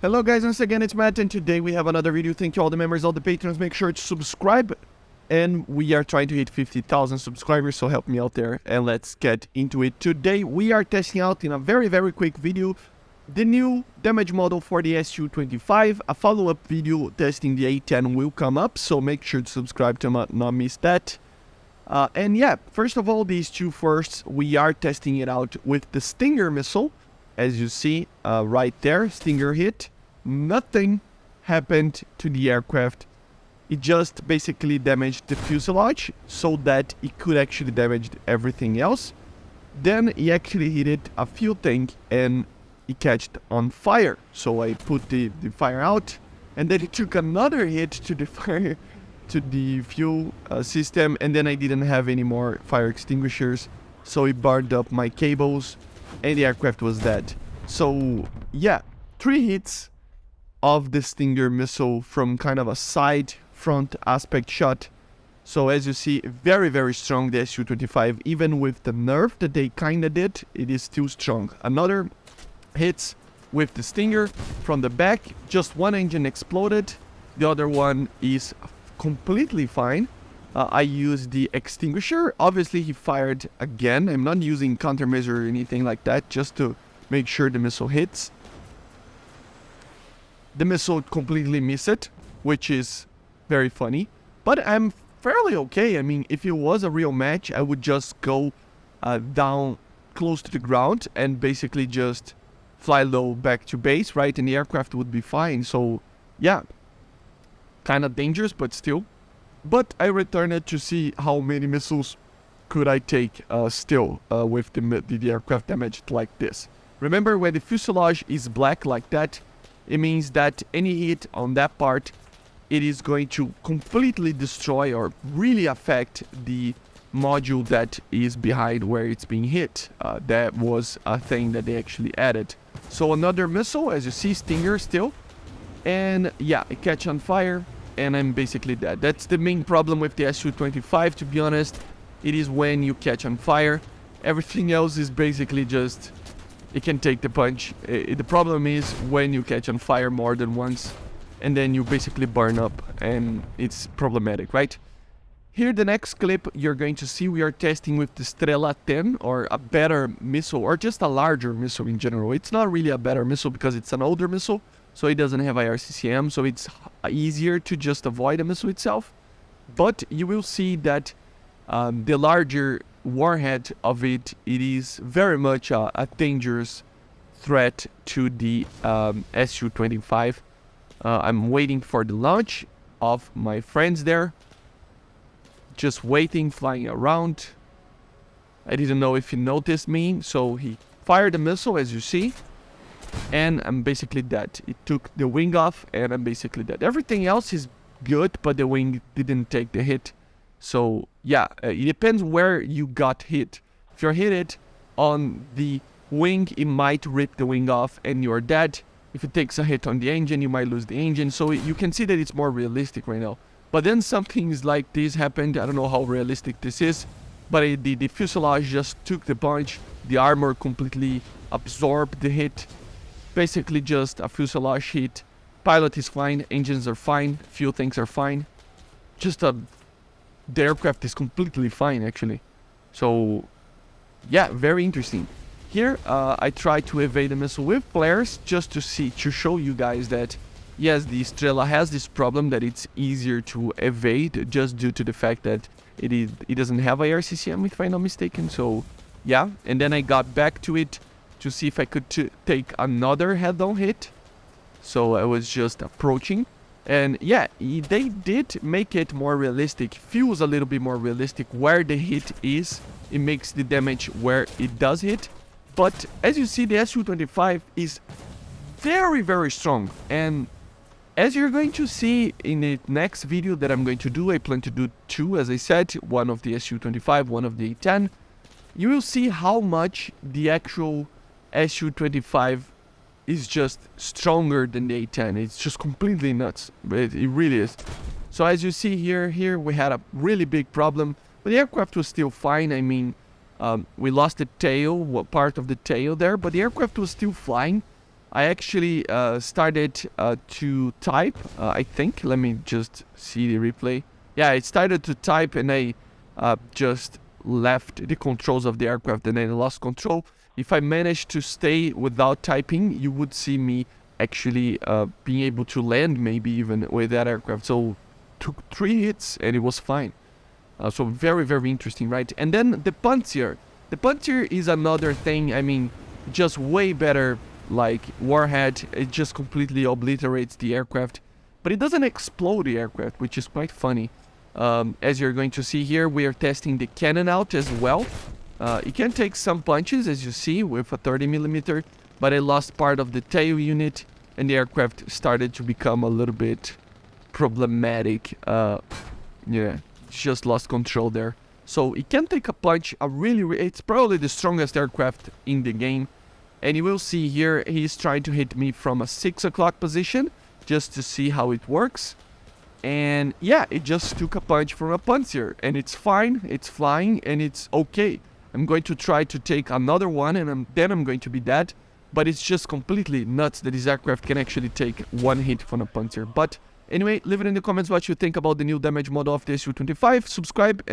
Hello guys, once again it's Matt and today we have another video. Thank you all the members, all the patrons, make sure to subscribe. And we are trying to hit 50,000 subscribers, so help me out there and let's get into it. Today we are testing out in a very quick video the new damage model for the SU-25. A follow-up video testing the A10 will come up, so make sure to subscribe to not miss that. And yeah, first of all, these two first, we are testing it out with the Stinger missile. As you see right there, Stinger hit. Nothing happened to the aircraft. It just basically damaged the fuselage so that it could actually damage everything else. Then he actually hit it a few things and it catched on fire. So I put the fire out, and then it took another hit to the fire, to the fuel system, and then I didn't have any more fire extinguishers, so it burned up my cables and the aircraft was dead. So yeah, 3 hits of the Stinger missile from kind of a side front aspect shot. So as you see, very strong, the SU-25. Even with the nerf that they kinda did, it is still strong. Another hits with the Stinger from the back. Just one engine exploded, the other one is completely fine. I used the extinguisher. Obviously he fired again. I'm not using countermeasure or anything like that, just to make sure the missile hits. The missile completely missed it, which is very funny, but I'm fairly okay. I mean, if it was a real match, I would just go down close to the ground and basically just fly low back to base, right? And the aircraft would be fine. So yeah, kind of dangerous, but still. But I returned it to see how many missiles could I take still with the aircraft damaged like this. Remember, when the fuselage is black like that, it means that any hit on that part, it is going to completely destroy or really affect the module that is behind where it's being hit. That was a thing that they actually added. So another missile, as you see, Stinger still. And yeah, it catch on fire and I'm basically dead. That's the main problem with the SU-25, to be honest. It is when you catch on fire. Everything else is basically just, it can take the punch. The problem is when you catch on fire more than once and then you basically burn up, and it's problematic, right? Here, the next clip you're going to see, we are testing with the Strela 10, or a better missile, or just a larger missile in general. It's not really a better missile because it's an older missile, so it doesn't have IRCCM, so it's easier to just avoid the missile itself. But you will see that the larger warhead of it is very much a dangerous threat to the SU-25. I'm waiting for the launch of my friends there. Just waiting, flying around. I didn't know if he noticed me, so he fired a missile, as you see. And I'm basically dead. It took the wing off and I'm basically dead. Everything else is good, but the wing didn't take the hit. So yeah, it depends where you got hit. If you're hit it on the wing, it might rip the wing off and you're dead. If it takes a hit on the engine, you might lose the engine. So you can see that it's more realistic right now. But then some things like this happened. I don't know how realistic this is, but the fuselage just took the punch. The armor completely absorbed the hit. Basically just a fuselage hit. Pilot is fine, engines are fine, fuel tanks are fine. The aircraft is completely fine, actually. So yeah, very interesting. Here I try to evade the missile with flares, just to show you guys that yes, the Strela has this problem that it's easier to evade just due to the fact that it doesn't have IRCCM, if I'm not mistaken. So yeah, and then I got back to it to see if I could take another head-on hit. So I was just approaching, and yeah, they did make it more realistic. Feels a little bit more realistic where the hit is. It makes the damage where it does hit. But as you see, the SU-25 is very strong, and as you're going to see in the next video that I'm going to do, I plan to do 2, as I said, one of the SU-25, one of the A10. You will see how much the actual SU-25 is just stronger than the A10. It's just completely nuts. It really is. So as you see here we had a really big problem, but the aircraft was still fine. I mean, we lost the tail, part of the tail there, but the aircraft was still flying. I actually started to type, I think. Let me just see the replay. Yeah, I started to type and I just left the controls of the aircraft and then I lost control. If I managed to stay without typing, you would see me actually being able to land maybe even with that aircraft. So took 3 hits and it was fine. So very, very interesting, right? And then the Panzer. The Panzer is another thing, I mean, just way better like warhead. It just completely obliterates the aircraft. But it doesn't explode the aircraft, which is quite funny. As you're going to see here, we are testing the cannon out as well. It can take some punches, as you see, with a 30mm, but I lost part of the tail unit, and the aircraft started to become a little bit problematic. Yeah, just lost control there. So it can take a punch, it's probably the strongest aircraft in the game. And you will see here, he's trying to hit me from a 6 o'clock position, just to see how it works. And yeah, it just took a punch from a Panzer, and it's fine, it's flying, and it's okay. I'm going to try to take another one, and then I'm going to be dead. But it's just completely nuts that this aircraft can actually take 1 hit from a Panzer. But anyway, leave it in the comments what you think about the new damage mod of the SU-25. Subscribe and